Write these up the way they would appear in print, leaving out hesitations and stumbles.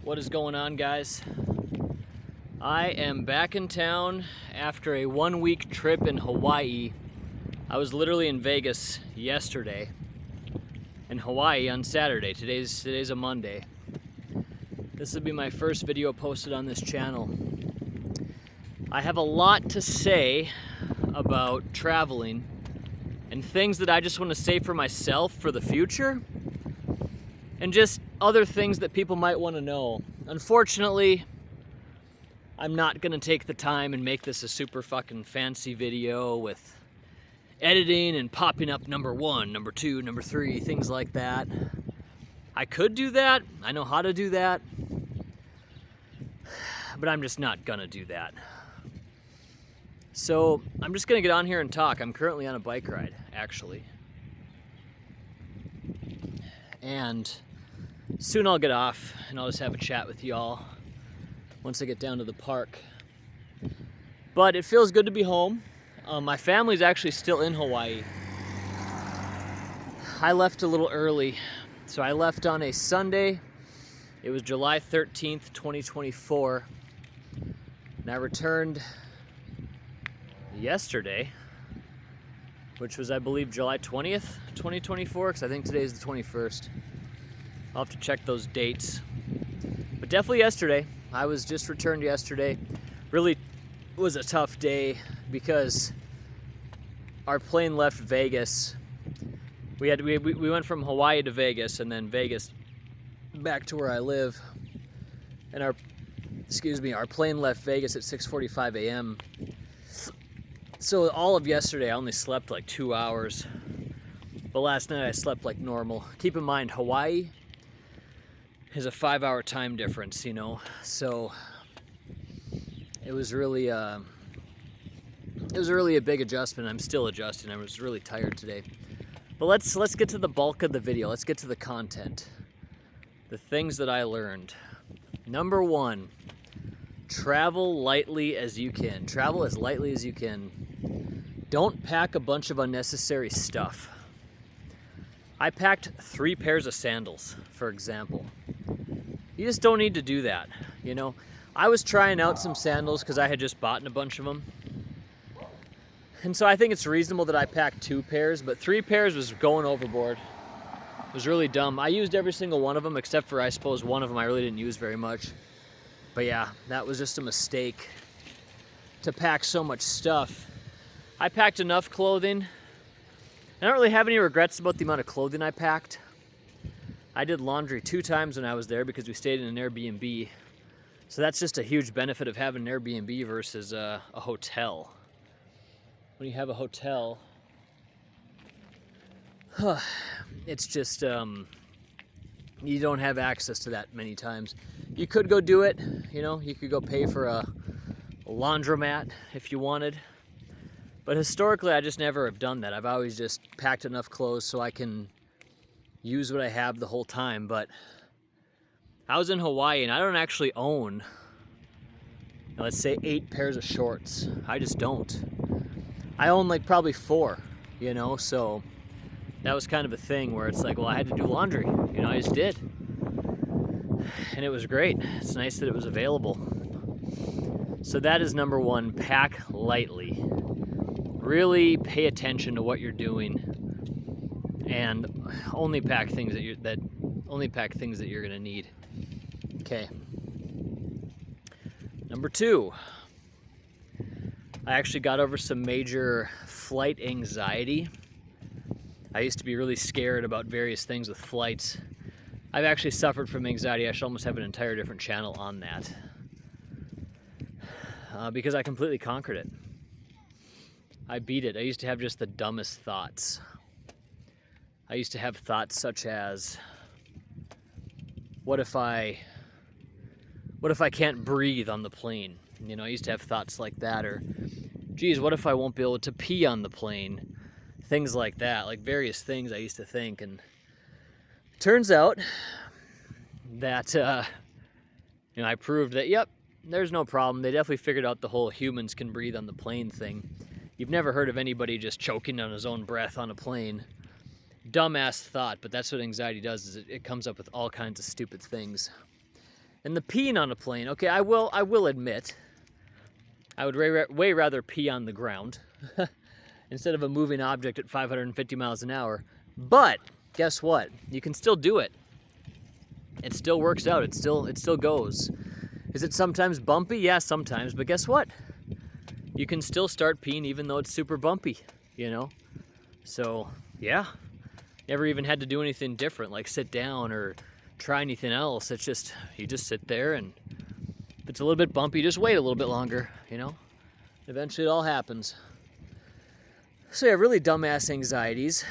What is going on, guys? I am back in town after a 1-week trip in Hawaii. I was literally in Vegas yesterday, in Hawaii on Saturday. Today's a Monday. This will be my first video posted on this channel. I have a lot to say about traveling and things that I just want to say for myself for the future, and just other things that people might want to know. Unfortunately, I'm not gonna take the time and make this a super fucking fancy video with editing and popping up number 1, number 2, number 3, things like that. I could do that, I know how to do that, but I'm just not gonna do that. So I'm just gonna get on here and talk. I'm currently on a bike ride, actually. And soon I'll get off and I'll just have a chat with y'all once I get down to the park. But it feels good to be home. My family's actually still in Hawaii. I left a little early. So I left on a Sunday. It was July 13th, 2024. And I returned yesterday, which was, I believe, July 20th, 2024, because I think today's the 21st. I'll have to check those dates. But definitely yesterday. I was just returned yesterday. Really was a tough day because our plane left Vegas. We went from Hawaii to Vegas, and then Vegas back to where I live. And our plane left Vegas at 6:45 a.m. So all of yesterday I only slept like 2 hours. But last night I slept like normal. Keep in mind, Hawaii is a 5-hour time difference, you know, so it was really a big adjustment. I'm still adjusting. I was really tired today. But let's get to the bulk of the video. Let's get to the content, the things that I learned. Number 1, travel lightly as you can. Travel as lightly as you can. Don't pack a bunch of unnecessary stuff. I packed 3 pairs of sandals, for example. You just don't need to do that, you know. I was trying out some sandals because I had just bought a bunch of them. And so I think it's reasonable that I packed 2 pairs, but 3 pairs was going overboard. It was really dumb. I used every single one of them, except for, I suppose, one of them I really didn't use very much. But yeah, that was just a mistake to pack so much stuff. I packed enough clothing. I don't really have any regrets about the amount of clothing I packed. I did laundry 2 times when I was there because we stayed in an Airbnb. So that's just a huge benefit of having an Airbnb versus a hotel. When you have a hotel, it's just, you don't have access to that many times. You could go do it, you know, you could go pay for a laundromat if you wanted. But historically, I just never have done that. I've always just packed enough clothes so I can use what I have the whole time. But I was in Hawaii and I don't actually own, let's say, 8 pairs of shorts. I just don't. I own like probably 4, you know, so that was kind of a thing where it's like, well, I had to do laundry, you know, I just did. And it was great. It's nice that it was available. So that is number 1, pack lightly. Really pay attention to what you're doing, and only pack things that you're gonna need. Okay. Number 2, I actually got over some major flight anxiety. I used to be really scared about various things with flights. I've actually suffered from anxiety. I should almost have an entire different channel on that, because I completely conquered it. I beat it. I used to have just the dumbest thoughts. I used to have thoughts such as, what if I can't breathe on the plane? You know, I used to have thoughts like that. Or, geez, what if I won't be able to pee on the plane? Things like that, like various things I used to think. And it turns out that, you know, I proved that, yep, there's no problem. They definitely figured out the whole humans can breathe on the plane thing. You've never heard of anybody just choking on his own breath on a plane. Dumbass thought, but that's what anxiety does, is it comes up with all kinds of stupid things. And the peeing on a plane, okay, I will admit, I would way rather pee on the ground instead of a moving object at 550 miles an hour. But guess what? You can still do it. It still works out. It still goes. Is it sometimes bumpy? Yeah, sometimes. But guess what? You can still start peeing even though it's super bumpy, you know? So, yeah. Never even had to do anything different, like sit down or try anything else. It's just, you just sit there, and if it's a little bit bumpy, just wait a little bit longer, you know? Eventually it all happens. So yeah, really dumbass anxieties.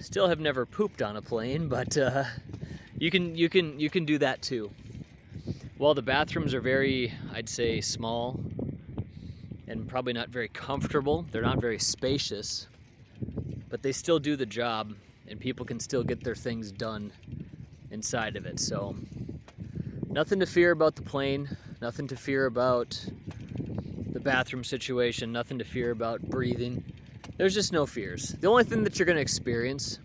Still have never pooped on a plane, but you can do that too. While the bathrooms are very, I'd say, small and probably not very comfortable, they're not very spacious, but they still do the job, and people can still get their things done inside of it. So nothing to fear about the plane, nothing to fear about the bathroom situation, nothing to fear about breathing. There's just no fears. The only thing that you're going to experience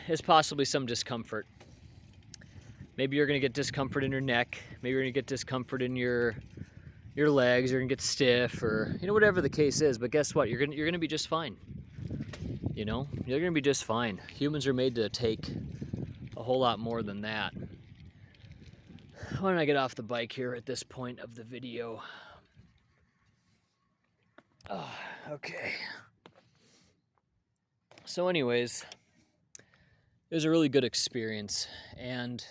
is possibly some discomfort. Maybe you're going to get discomfort in your neck. Maybe you're going to get discomfort in your legs. You're going to get stiff, or whatever the case is. But guess what? You're going to be just fine. You're going to be just fine. Humans are made to take a whole lot more than that. Why don't I get off the bike here at this point of the video? Oh, okay. So anyways, it was a really good experience, and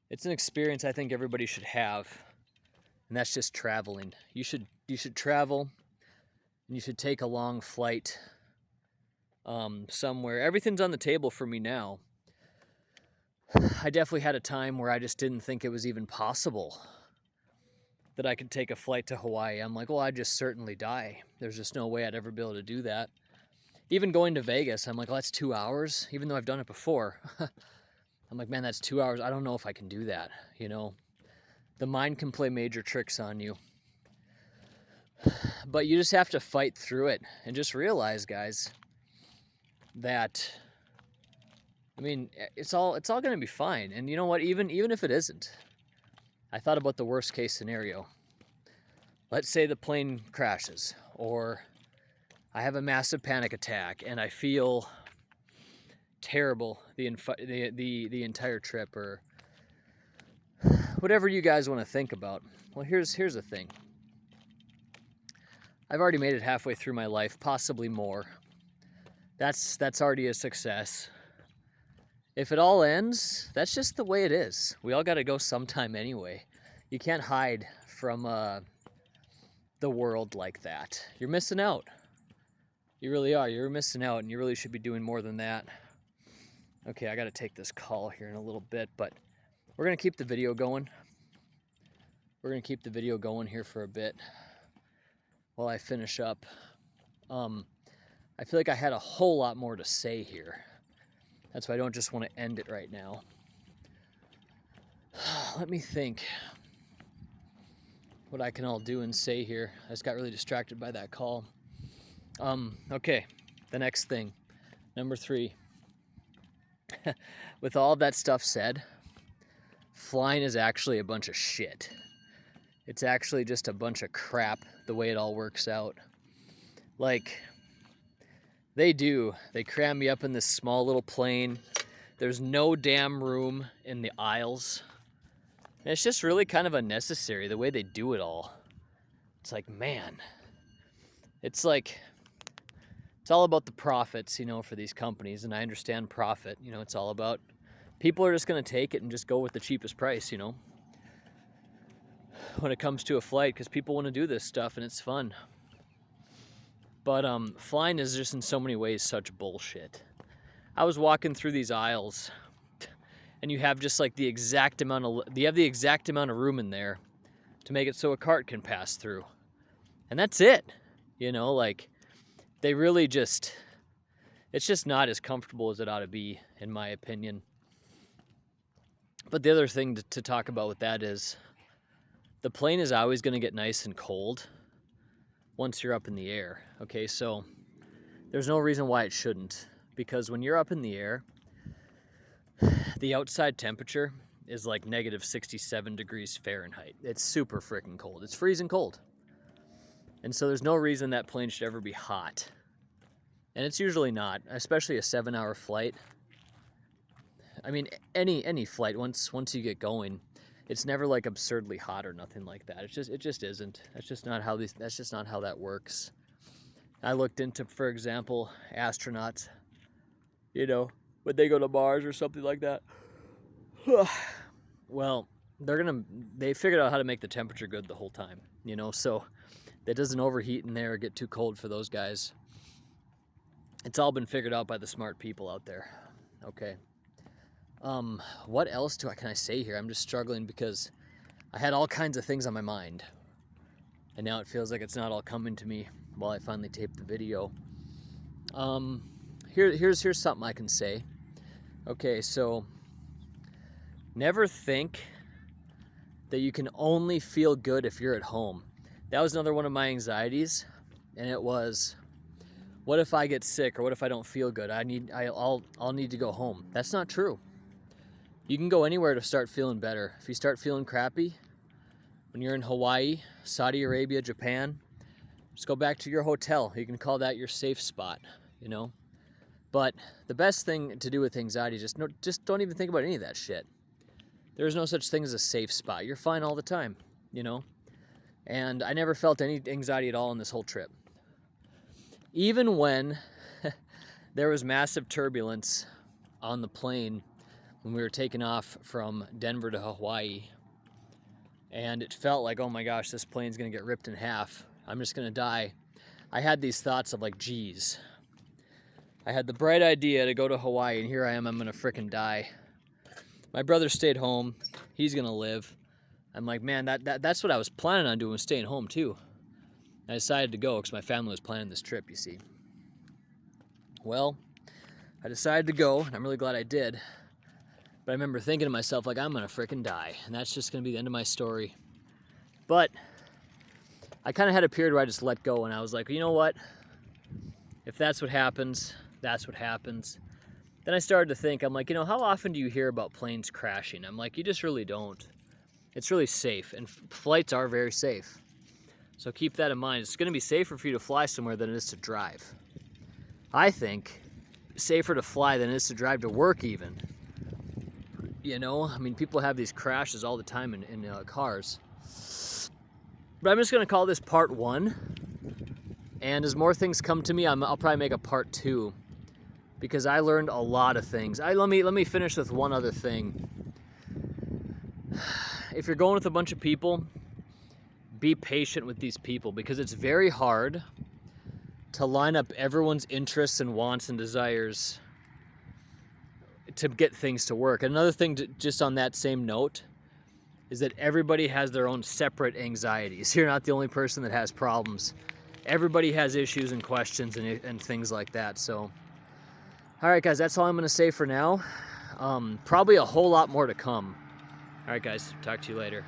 it's an experience I think everybody should have, and that's just traveling. You should travel, and you should take a long flight somewhere. Everything's on the table for me now. I definitely had a time where I just didn't think it was even possible that I could take a flight to Hawaii. I'm like, well, I'd just certainly die. There's just no way I'd ever be able to do that. Even going to Vegas, I'm like, well, that's 2 hours, even though I've done it before. I'm like, man, that's 2 hours. I don't know if I can do that, The mind can play major tricks on you. But you just have to fight through it and just realize, guys, that, it's all going to be fine. And you know what? Even if it isn't, I thought about the worst case scenario. Let's say the plane crashes, or I have a massive panic attack and I feel terrible the entire trip, or whatever you guys want to think about. Well, here's the thing. I've already made it halfway through my life, possibly more. That's already a success. If it all ends, that's just the way it is. We all got to go sometime anyway. You can't hide from the world like that. You're missing out. You really are. You're missing out, and you really should be doing more than that. Okay, I got to take this call here in a little bit, but we're going to keep the video going. We're going to keep the video going here for a bit while I finish up. I feel like I had a whole lot more to say here. That's why I don't just want to end it right now. Let me think what I can all do and say here. I just got really distracted by that call. Okay, the next thing, number 3. With all of that stuff said, flying is actually a bunch of shit. It's actually just a bunch of crap the way it all works out. Like, they cram me up in this small little plane. There's no damn room in the aisles. And it's just really kind of unnecessary the way they do it all. It's like, man, it's all about the profits, for these companies. And I understand profit, it's all about, people are just going to take it and just go with the cheapest price, when it comes to a flight, because people want to do this stuff and it's fun. But flying is just in so many ways such bullshit. I was walking through these aisles, and you have just the exact amount of room in there to make it so a cart can pass through, and that's it. They really it's just not as comfortable as it ought to be, in my opinion. But the other thing to talk about with that is, the plane is always going to get nice and cold once you're up in the air. Okay, so there's no reason why it shouldn't, because when you're up in the air, the outside temperature is like negative 67 degrees Fahrenheit. It's super freaking cold. It's freezing cold. And so there's no reason that plane should ever be hot. And it's usually not, especially a 7-hour flight. I mean, any flight, once you get going, it's never like absurdly hot or nothing like that. It just isn't. That's just not how that works. I looked into, for example, astronauts, you know, when they go to Mars or something like that. Well, they figured out how to make the temperature good the whole time, you know, so it doesn't overheat in there or get too cold for those guys. It's all been figured out by the smart people out there. Okay. What else can I say here? I'm just struggling because I had all kinds of things on my mind. And now it feels like it's not all coming to me while I finally tape the video. Here's something I can say. Okay, so never think that you can only feel good if you're at home. That was another one of my anxieties, and it was, what if I get sick or what if I don't feel good? I'll need to go home. That's not true. You can go anywhere to start feeling better. If you start feeling crappy, when you're in Hawaii, Saudi Arabia, Japan, just go back to your hotel. You can call that your safe spot, you know? But the best thing to do with anxiety is just don't even think about any of that shit. There's no such thing as a safe spot. You're fine all the time, you know? And I never felt any anxiety at all on this whole trip. Even when there was massive turbulence on the plane when we were taking off from Denver to Hawaii, and it felt like, oh my gosh, this plane's gonna get ripped in half. I'm just gonna die. I had these thoughts of like, geez, I had the bright idea to go to Hawaii, and here I am, I'm gonna frickin' die. My brother stayed home, he's gonna live. I'm like, man, that's what I was planning on doing, staying home too. I decided to go because my family was planning this trip, you see. Well, I decided to go, and I'm really glad I did. But I remember thinking to myself, like, I'm gonna frickin' die, and that's just gonna be the end of my story. But I kind of had a period where I just let go, and I was like, you know what? If that's what happens, that's what happens. Then I started to think, I'm like, you know, how often do you hear about planes crashing? I'm like, you just really don't. It's really safe, and flights are very safe. So keep that in mind. It's gonna be safer for you to fly somewhere than it is to drive. I think safer to fly than it is to drive to work even. You know, I mean, people have these crashes all the time in cars. But I'm just gonna call this part 1. And as more things come to me, I'll probably make a part 2, because I learned a lot of things. Let me finish with one other thing. If you're going with a bunch of people, be patient with these people, because it's very hard to line up everyone's interests and wants and desires to get things to work. Another thing, just on that same note, is that everybody has their own separate anxieties. You're not the only person that has problems. Everybody has issues and questions and things like that. So, all right, guys, that's all I'm going to say for now. Probably a whole lot more to come. All right, guys, talk to you later.